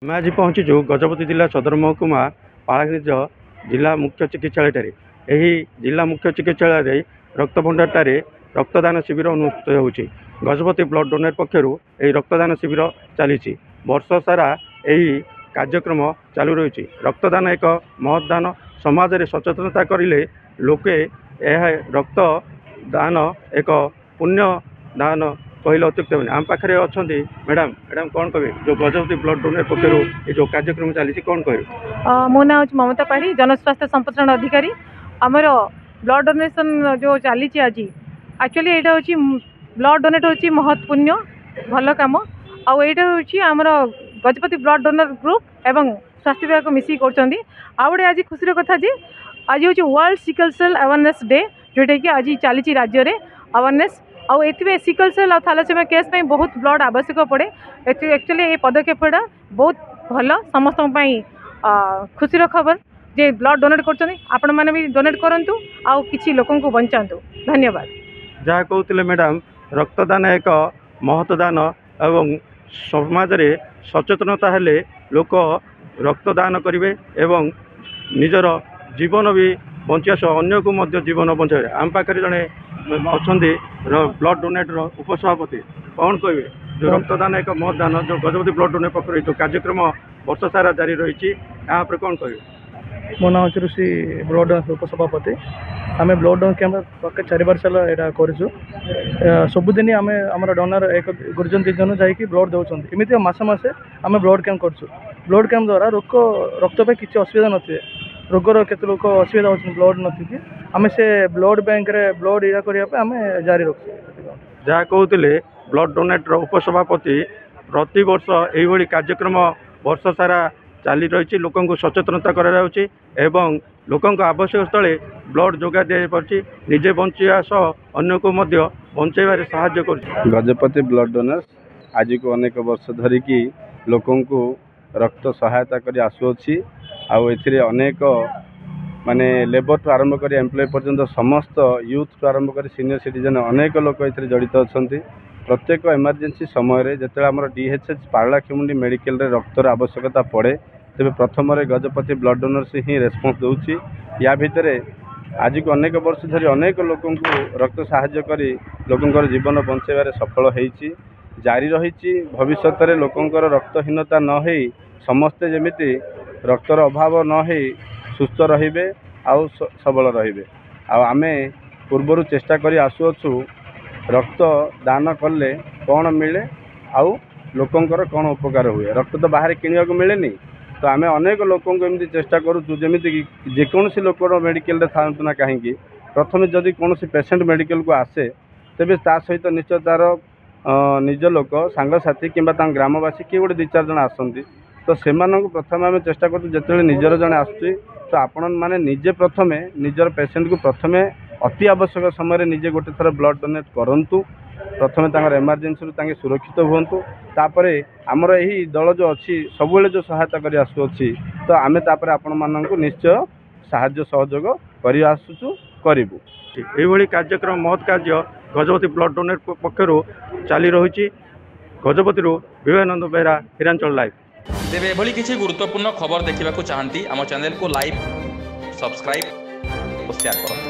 ଆମେ ଆଜି ପହଞ୍ଚିଛୁ ଗଜପତି ଜିଲ୍ଲା ସଦର ମହକୁମା ପାଳାଗ୍ନିଜ ଜିଲ୍ଲା ମୁଖ୍ୟ ଚିକିତ୍ସାଳୟଠାରେ। ଏହି ଜିଲ୍ଲା ମୁଖ୍ୟ ଚିକିତ୍ସାଳୟରେ ରକ୍ତ ଭଣ୍ଡାରଠାରେ ରକ୍ତଦାନ ଶିବିର ଅନୁଷ୍ଠିତ ହେଉଛି। ଗଜପତି ବ୍ଲଡ଼ ଡୋନେଟ୍ ପକ୍ଷରୁ ଏହି ରକ୍ତଦାନ ଶିବିର ଚାଲିଛି। ବର୍ଷ ସାରା ଏହି କାର୍ଯ୍ୟକ୍ରମ ଚାଲୁ ରହିଛି। ରକ୍ତଦାନ ଏକ ମହତ୍ ଦାନ। ସମାଜରେ ସଚେତନତା କରିଲେ ଲୋକେ ଏହା ରକ୍ତଦାନ ଏକ ପୁଣ୍ୟ ଦାନ କହିଲେ ଅତ୍ୟୁକ୍ତି ହେବନି। ଆମ ପାଖରେ ଅଛନ୍ତି ମ୍ୟାଡ଼ାମ୍। ମ୍ୟାଡ଼ାମ୍ କ'ଣ କହିବେ ଯେଉଁ ଗଜପତି ବ୍ଲଡ଼ ଡୋନେଟ୍ ପକ୍ଷରୁ ଏ ଯେଉଁ କାର୍ଯ୍ୟକ୍ରମ ଚାଲିଛି କ'ଣ କହିବେ? ମୋ ନାଁ ହେଉଛି ମମତା ପାଢ଼ୀ, ଜନସ୍ୱାସ୍ଥ୍ୟ ସମ୍ପ୍ରସାରଣ ଅଧିକାରୀ। ଆମର ବ୍ଲଡ଼ ଡୋନେସନ୍ ଯେଉଁ ଚାଲିଛି ଆଜି, ଆକ୍ଚୁଆଲି ଏଇଟା ହେଉଛି ବ୍ଲଡ଼ ଡୋନେଟ୍ ହେଉଛି ମହତ୍ ପୁଣ୍ୟ ଭଲ କାମ। ଆଉ ଏଇଟା ହେଉଛି ଆମର ଗଜପତି ବ୍ଲଡ଼ ଡୋନର ଗ୍ରୁପ୍ ଏବଂ ସ୍ୱାସ୍ଥ୍ୟ ବିଭାଗ ମିଶିକି କରୁଛନ୍ତି। ଆଉ ଗୋଟେ ଆଜି ଖୁସିର କଥା ଯେ ଆଜି ହେଉଛି world sickle cell awareness day, ଯେଉଁଟାକି ଆଜି ଚାଲିଛି ରାଜ୍ୟରେ ଆୱାରନେସ୍। ଆଉ ଏଥିପାଇଁ ସିକଲ୍ ସେଲ୍ ଆଉ ଥାଲାସେମିଆ କେସ୍ ପାଇଁ ବହୁତ ବ୍ଲଡ଼ ଆବଶ୍ୟକ ପଡ଼େ। ଆକ୍ଚୁଆଲି এই ପଦକ୍ଷେପଟା ବହୁତ ଭଲ, ସମସ୍ତଙ୍କ ପାଇଁ ଖୁସିର ଖବର ଯେ ବ୍ଲଡ଼ ଡୋନେଟ୍ କରୁଛନ୍ତି। ଆପଣମାନେ ବି ଡୋନେଟ୍ କରନ୍ତୁ ଆଉ କିଛି ଲୋକଙ୍କୁ ବଞ୍ଚାନ୍ତୁ। ଧନ୍ୟବାଦ। ଯାହା କହୁଥିଲେ ମ୍ୟାଡ଼ାମ୍, ରକ୍ତଦାନ ଏକ ମହତ୍ ଦାନ ଏବଂ ସମାଜରେ ସଚେତନତା ହେଲେ ଲୋକ ରକ୍ତଦାନ କରିବେ ଏବଂ ନିଜର ଜୀବନ ବି ବଞ୍ଚିବା ସହ ଅନ୍ୟକୁ ମଧ୍ୟ ଜୀବନ ବଞ୍ଚାଇବେ। ଆମ ପାଖରେ ଜଣେ ଅଛନ୍ତି ବ୍ଲଡ଼ ଡୋନେଟ୍ର ଉପସଭାପତି, କ'ଣ କହିବେ? ଯେଉଁ ରକ୍ତଦାନ ଏକ ମହତ୍ ଦାନ, ଯେଉଁ ଗଜପତି ବ୍ଲଡ଼ ଡୋନେଟ୍ ପକ୍ଷରୁ ଯେଉଁ କାର୍ଯ୍ୟକ୍ରମ ବର୍ଷ ସାରା ଜାରି ରହିଛି, ଏହା ଉପରେ କ'ଣ କହିବେ? ମୋ ନାଁ ହେଉଛି ଋଷି, ବ୍ଲଡ଼ ଉପସଭାପତି। ଆମେ ବ୍ଲଡ଼ ଡୋନେଟ୍ କ୍ୟାମ୍ପ ପାଖେ 4 ବର୍ଷ ହେଲା ଏଇଟା କରିଛୁ। ସବୁଦିନ ଆମେ ଆମର ଡୋନର ଏକ ଗୁରୁଜନ 2 ଜଣ ଯାଇକି ବ୍ଲଡ଼ ଦେଉଛନ୍ତି। ଏମିତି ମାସେ ମାସେ ଆମେ ବ୍ଲଡ଼ କ୍ୟାମ୍ପ କରୁଛୁ। ବ୍ଲଡ଼ କ୍ୟାମ୍ପ ଦ୍ୱାରା ରକ୍ତ ପାଇଁ କିଛି ଅସୁବିଧା ନଥିବେ। ରୋଗର କେତେ ଲୋକ ଅସୁବିଧା ହେଉଛନ୍ତି ବ୍ଲଡ଼ ନଥିକି, ଆମେ ସେ ବ୍ଲଡ଼ ବ୍ୟାଙ୍କରେ ବ୍ଲଡ଼ ଇଏ କରିବା ପାଇଁ ଆମେ ଜାରି ରଖୁଛୁ। ଯାହା କହୁଥିଲେ ବ୍ଲଡ଼ ଡୋନେଟ୍ର ଉପସଭାପତି, ପ୍ରତିବର୍ଷ ଏହିଭଳି କାର୍ଯ୍ୟକ୍ରମ ବର୍ଷ ସାରା ଚାଲି ରହିଛି। ଲୋକଙ୍କୁ ସଚେତନତା କରାଯାଉଛି ଏବଂ ଲୋକଙ୍କ ଆବଶ୍ୟକ ସ୍ଥଳେ ବ୍ଲଡ଼ ଯୋଗାଇ ଦିଆଯାଇପାରୁଛି। ନିଜେ ବଞ୍ଚିବା ସହ ଅନ୍ୟକୁ ମଧ୍ୟ ବଞ୍ଚାଇବାରେ ସାହାଯ୍ୟ କରୁଛି। ଗଜପତି ବ୍ଲଡ଼ ଡୋନର୍ସ ଆଜିକୁ ଅନେକ ବର୍ଷ ଧରିକି ଲୋକଙ୍କୁ ରକ୍ତ ସହାୟତା କରି ଆସୁଅଛି। ଆଉ ଏଥିରେ ଅନେକ ମାନେ ଲେବରଠୁ ଆରମ୍ଭ କରି ଏମ୍ପ୍ଲୟ ପର୍ଯ୍ୟନ୍ତ ସମସ୍ତ ୟୁଥଠୁ ଆରମ୍ଭ କରି ସିନିୟର ସିଟିଜେନ୍ ଅନେକ ଲୋକ ଏଥିରେ ଜଡ଼ିତ ଅଛନ୍ତି। ପ୍ରତ୍ୟେକ ଏମର୍ଜେନ୍ସି ସମୟରେ ଯେତେବେଳେ ଆମର DHH ପାରଳାଖେମୁଣ୍ଡି ମେଡ଼ିକାଲରେ ରକ୍ତର ଆବଶ୍ୟକତା ପଡ଼େ, ତେବେ ପ୍ରଥମରେ ଗଜପତି ବ୍ଲଡ଼ ଡୋନର୍ସ ହିଁ ରେସ୍ପନ୍ସ ଦେଉଛି। ୟା ଭିତରେ ଆଜିକୁ ଅନେକ ବର୍ଷ ଧରି ଅନେକ ଲୋକଙ୍କୁ ରକ୍ତ ସାହାଯ୍ୟ କରି ଲୋକଙ୍କର ଜୀବନ ବଞ୍ଚାଇବାରେ ସଫଳ ହେଇଛି, ଜାରି ରହିଛି। ଭବିଷ୍ୟତରେ ଲୋକଙ୍କର ରକ୍ତହୀନତା ନ ହେଇ ସମସ୍ତେ ଯେମିତି ରକ୍ତର ଅଭାବ ନ ହେଇ ସୁସ୍ଥ ରହିବେ ଆଉ ସବଳ ରହିବେ। ଆଉ ଆମେ ପୂର୍ବରୁ ଚେଷ୍ଟା କରି ଆସୁଅଛୁ ରକ୍ତ ଦାନ କଲେ କ'ଣ ମିଳେ ଆଉ ଲୋକଙ୍କର କ'ଣ ଉପକାର ହୁଏ। ରକ୍ତ ତ ବାହାରେ କିଣିବାକୁ ମିଳେନି, ତ ଆମେ ଅନେକ ଲୋକଙ୍କୁ ଏମିତି ଚେଷ୍ଟା କରୁଛୁ ଯେମିତିକି ଯେକୌଣସି ଲୋକର ମେଡ଼ିକାଲରେ ଥାଆନ୍ତୁ ନା କାହିଁକି, ପ୍ରଥମେ ଯଦି କୌଣସି ପେସେଣ୍ଟ ମେଡ଼ିକାଲକୁ ଆସେ, ତେବେ ତା ସହିତ ନିଶ୍ଚୟ ତା'ର ନିଜ ଲୋକ, ସାଙ୍ଗସାଥି କିମ୍ବା ତାଙ୍କ ଗ୍ରାମବାସୀ କିଏ ଗୋଟେ 2-4 ଜଣ ଆସନ୍ତି। ତ ସେମାନଙ୍କୁ ପ୍ରଥମେ ଆମେ ଚେଷ୍ଟା କରୁଛୁ, ଯେତେବେଳେ ନିଜର ଜଣେ ଆସୁଛି ତ ଆପଣମାନେ ନିଜେ ପ୍ରଥମେ ନିଜର ପେସେଣ୍ଟକୁ ପ୍ରଥମେ ଅତି ଆବଶ୍ୟକ ସମୟରେ ନିଜେ ଗୋଟେ ଥର ବ୍ଲଡ଼ ଡୋନେଟ୍ କରନ୍ତୁ। ପ୍ରଥମେ ତାଙ୍କର ଏମର୍ଜେନ୍ସିରୁ ତାଙ୍କେ ସୁରକ୍ଷିତ ହୁଅନ୍ତୁ। ତାପରେ ଆମର ଏହି ଦଳ ଯେଉଁ ଅଛି ସବୁବେଳେ ଯେଉଁ ସହାୟତା କରି ଆସୁଅଛି, ତ ଆମେ ତାପରେ ଆପଣମାନଙ୍କୁ ନିଶ୍ଚୟ ସାହାଯ୍ୟ ସହଯୋଗ କରି ଆସୁଛୁ, କରିବୁ। ଏହିଭଳି କାର୍ଯ୍ୟକ୍ରମ ମହତ୍ କାର୍ଯ୍ୟ ଗଜପତି ବ୍ଲଡ଼ ଡୋନେଟ୍ ପକ୍ଷରୁ ଚାଲି ରହିଛି। ଗଜପତିରୁ ବିବେକାନନ୍ଦ ବେହେରା, ହିରାଞ୍ଚଳ ଲାଇଭ୍। ତେବେ ଏଭଳି କିଛି ଗୁରୁତ୍ୱପୂର୍ଣ୍ଣ ଖବର ଦେଖିବାକୁ ଚାହାନ୍ତି ଆମ ଚ୍ୟାନେଲକୁ ଲାଇକ୍, ସବସ୍କ୍ରାଇବ୍ ଓ ସେୟାର କରନ୍ତୁ।